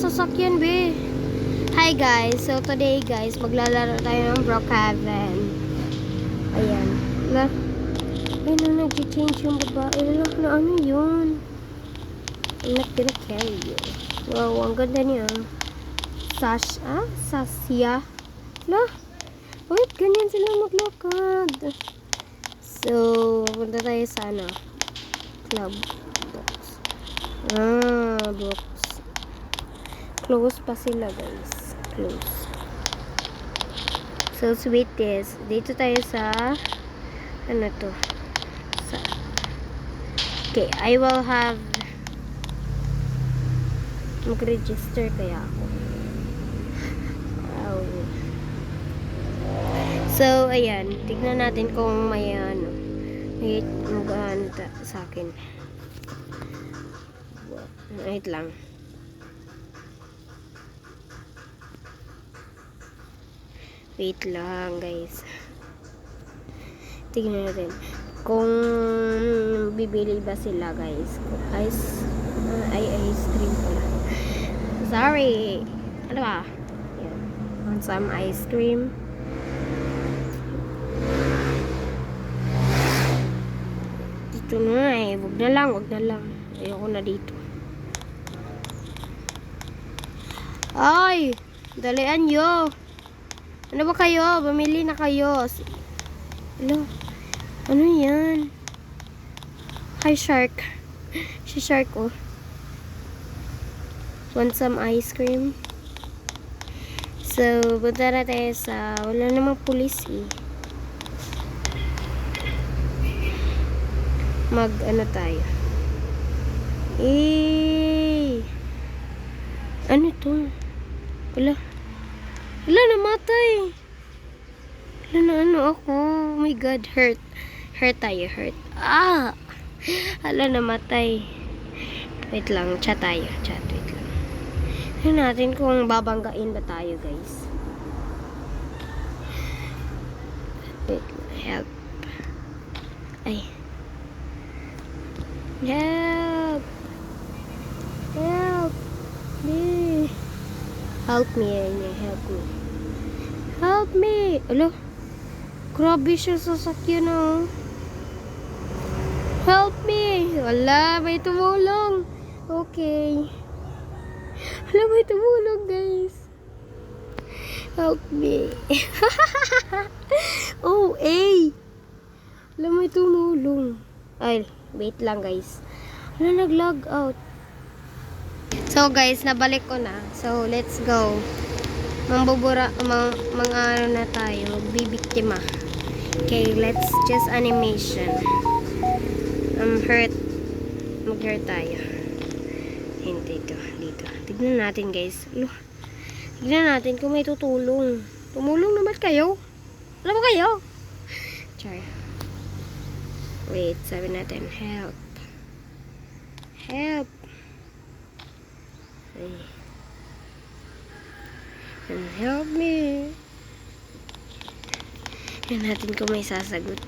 sasakyan, be. Hi guys, so today guys, maglalaro tayo ng Brookhaven. Ayan. Wala. Ay, na nag-change yung babae. Wala na ano yun. I'm not gonna carry you. Wow, ang ganda niya. Sasya. Wala. Wait, ganyan sila maglakad. So, punta tayo sa ano. Club. Box. Box. Close pa sila guys. Close. So, sweetest. Dito tayo sa ano to? Sa okay, I will have mag-register kaya ako. Wow. So, ayan. Tignan natin kung may ano. May mag-ano sa akin. Wait lang. Wait lang, guys. Tignan natin. Kung bibili ba sila, guys. Ice cream pala. Sorry. Ano ba? Yan. Want some ice cream? Dito na eh. Wag na lang. Ayoko na dito. Ay! Dalian nyo. Ano ba kayo? Bumili na kayo. Hello? Ano yan? Hi, Shark. Si Shark, oh. Want some ice cream? So, punta na tayo sa... Wala namang pulis, eh. Ano tayo? Ano to? Wala, namatay. Wala na ano ako. Oh my God, hurt. Hurt tayo, hurt. Wala, namatay. Wait lang, chat tayo. Wait lang. Tignan natin kung babanggain ba tayo, guys. Wait, help. Ay. Help! Help! Me! Help me, help me. Help me! Alo, grabe siya sasakyan, oh. Help me! Wala, may tumulong. Okay. Wala, may tumulong, guys. Help me. Oh, wala, may tumulong. Ay, wait lang, guys. Wala, nag-log out. So, guys, nabalik ko na. So, let's go. Mga ano na tayo. Magbibiktima. Okay, let's just animation. Hurt. Mag-hurt tayo. Hindi dito. Tignan natin, guys. Tignan natin kung may tutulong. Tumulong naman kayo. Ano ba kayo? Char. Wait, sabi natin, help. Help. And help me. Yan natin kung may sasagot.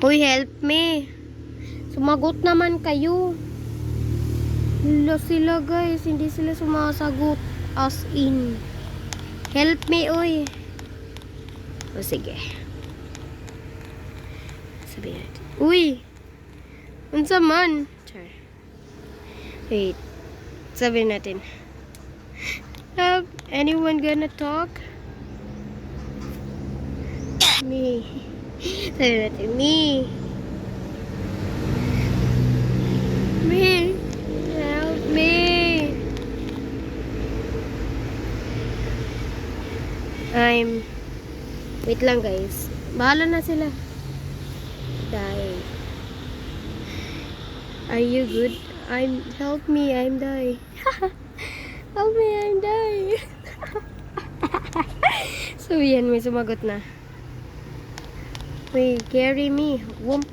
Uy, help me. Sumagot naman kayo. Wala sila, guys. Hindi sila sumasagot. As in. Help me, uy. O, sige. Sabi natin. Uy! Unsa man? Char. Wait. Sabi natin. Have anyone gonna talk? Me. Sabi natin. Me. Help me. Wait lang, guys. Bahala na sila. Die. Are you good? Help me, I'm dying. Help me, I'm dying. So, yan, may sumagot na. Wait, carry me. Wump.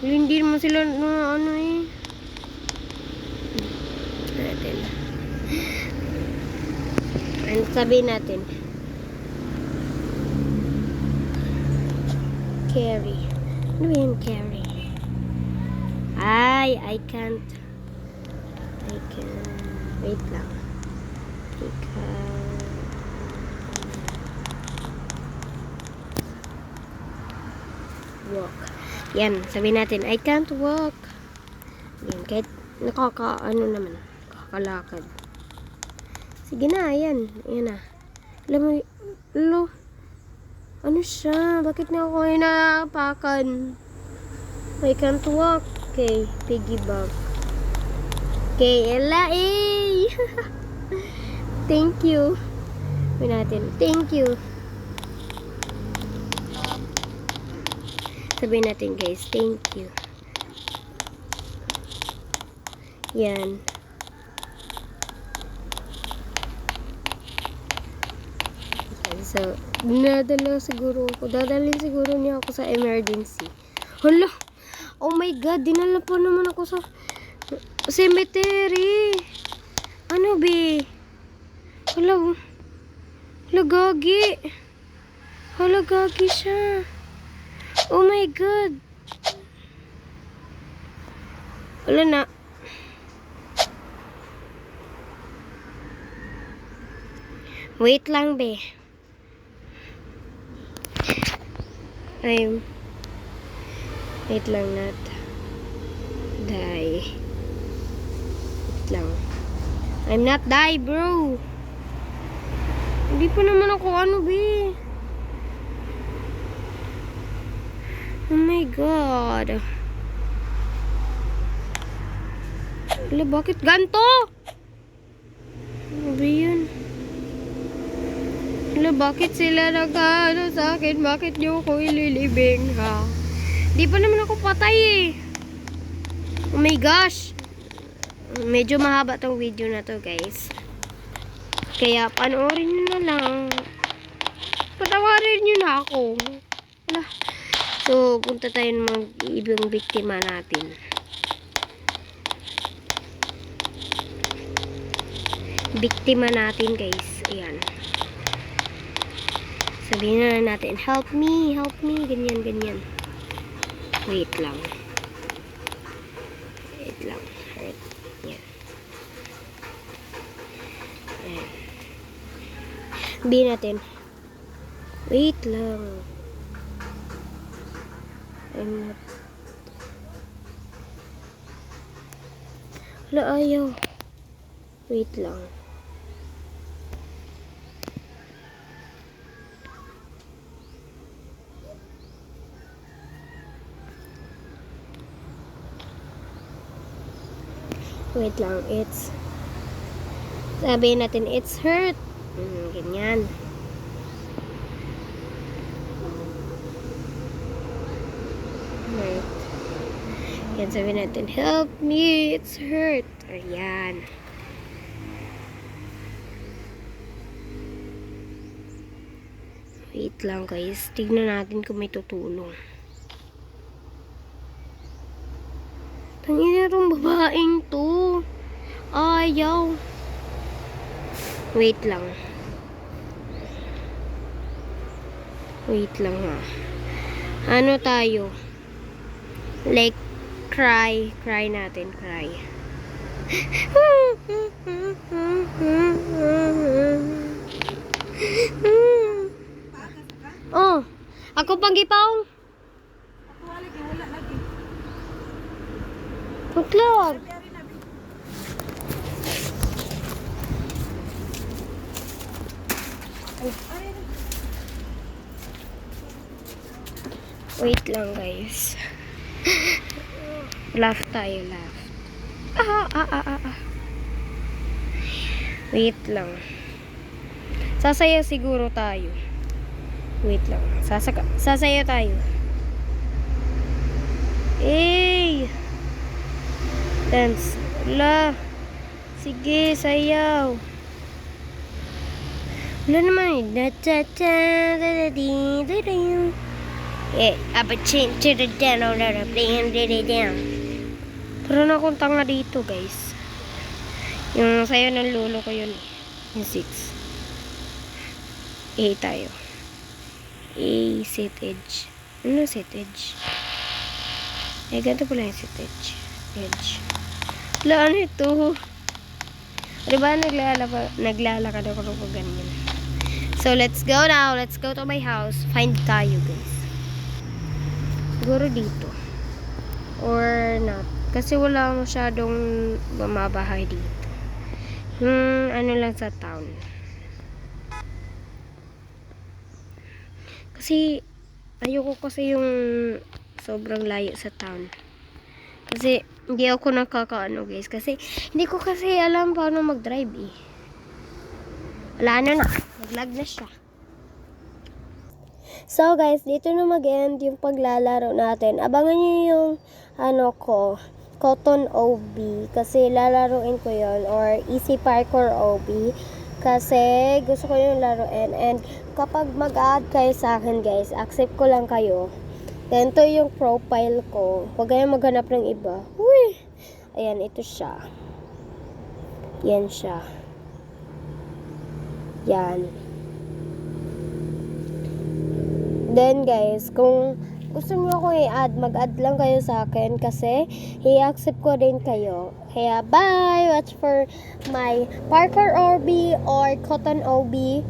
Hindi mo sila na ano eh. Natin. Ano sabihin natin? Carry. Ano yan, carry? I can't. Wait lang. I can't walk. Yan, sabihin natin, I can't walk. Yan, kahit nakaka-ano naman, nakakalakad. Sige na, yan. Yan na. Alam mo, ano siya? Bakit na ako hinapakan? I can't walk. Okay, piggyback. Okay, Ella, eh! Thank you. Sabihin natin, thank you. Sabihin natin, guys, thank you. Yan. So, dadalhin siguro niya ako sa emergency. Hala! Oh my God, dinala pa naman ako sa cemetery. Ano, be? Hala, gagi. Hala, gagi siya. Oh my God. Wala na. Wait lang, be. Wait lang, not die. Wait lang. I'm not die, bro. Hindi pa naman ako be. Oh my God. Wala, bakit ganto? Ano ba yun? Wala, bakit sila nag-ano sa akin? Bakit niyo ko ililibing, ha? Di pa naman ako patay, eh. Oh my gosh. Medyo mahaba tong video na to, guys. Kaya panoorin nyo na lang. Patawarin nyo na ako. Wala. So, punta tayo ng mga ibang biktima natin. Biktima natin, guys. Ayan. Sabihin na natin, help me, ganyan, ganyan. Wait lang. Hurt. Yan. Ayan. Sabihin natin, wait lang. I'm not. Hala, ayaw. Wait lang. Wait lang, sabihin natin, it's hurt. Ganyan. Hurt. Yan, sabihin natin, help me, it's hurt. Ayan. Wait lang, guys. Tignan natin kung may tutulong. Tangina tong babaeng to. Ayaw. Wait lang. Wait lang, ha. Ano tayo? Like, cry. Cry natin, cry. Oh, ako pang gipaong. Tuklog. Wait lang, guys. Laugh tayo, laugh. Wait lang. Sasayaw siguro tayo. Wait lang. Sasayaw tayo. Hey! Dance. Wala. Sige, sayaw. Wala naman. Eh, abachin to the down, down. Pero na akong tanga dito, guys. Yung sayo ng lolo ko yun. Yung 6. A tayo. A, set edge. Ano set edge? Eh, ganito pala yung set edge. edge. Wala, ano ito? Diba naglalakad ako ng ganyan. So, let's go now. Let's go to my house. Find tayo, guys. Siguro dito. Or not. Kasi wala masyadong bumabahay dito. Ano lang sa town. Kasi, ayoko kasi yung sobrang layo sa town. Kasi, hindi ako nakakaano guys. Kasi, hindi ko kasi alam paano mag-drive eh. Wala na. Nag-lag na siya. So guys, dito na mag-end yung paglalaro natin. Abangan nyo yung Cotton OB. Kasi lalaruin ko yon or Easy Parkour OB. Kasi gusto ko yung laruin. And kapag mag-add kayo sa akin guys, accept ko lang kayo. Then, ito yung profile ko. Huwag kayong maghanap ng iba. Uy! Ayan, ito siya. Yan siya. Yan. Then, guys, kung gusto niyo ako i-add, mag-add lang kayo sa akin kasi i-accept ko din kayo. Kaya, bye! Watch for my Parkour OB or Cotton OB.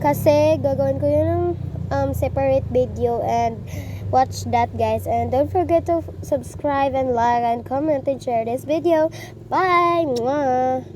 Kasi, gagawin ko yun ng separate video and watch that guys, and don't forget to subscribe and like and comment and share this video. Bye. Mwah.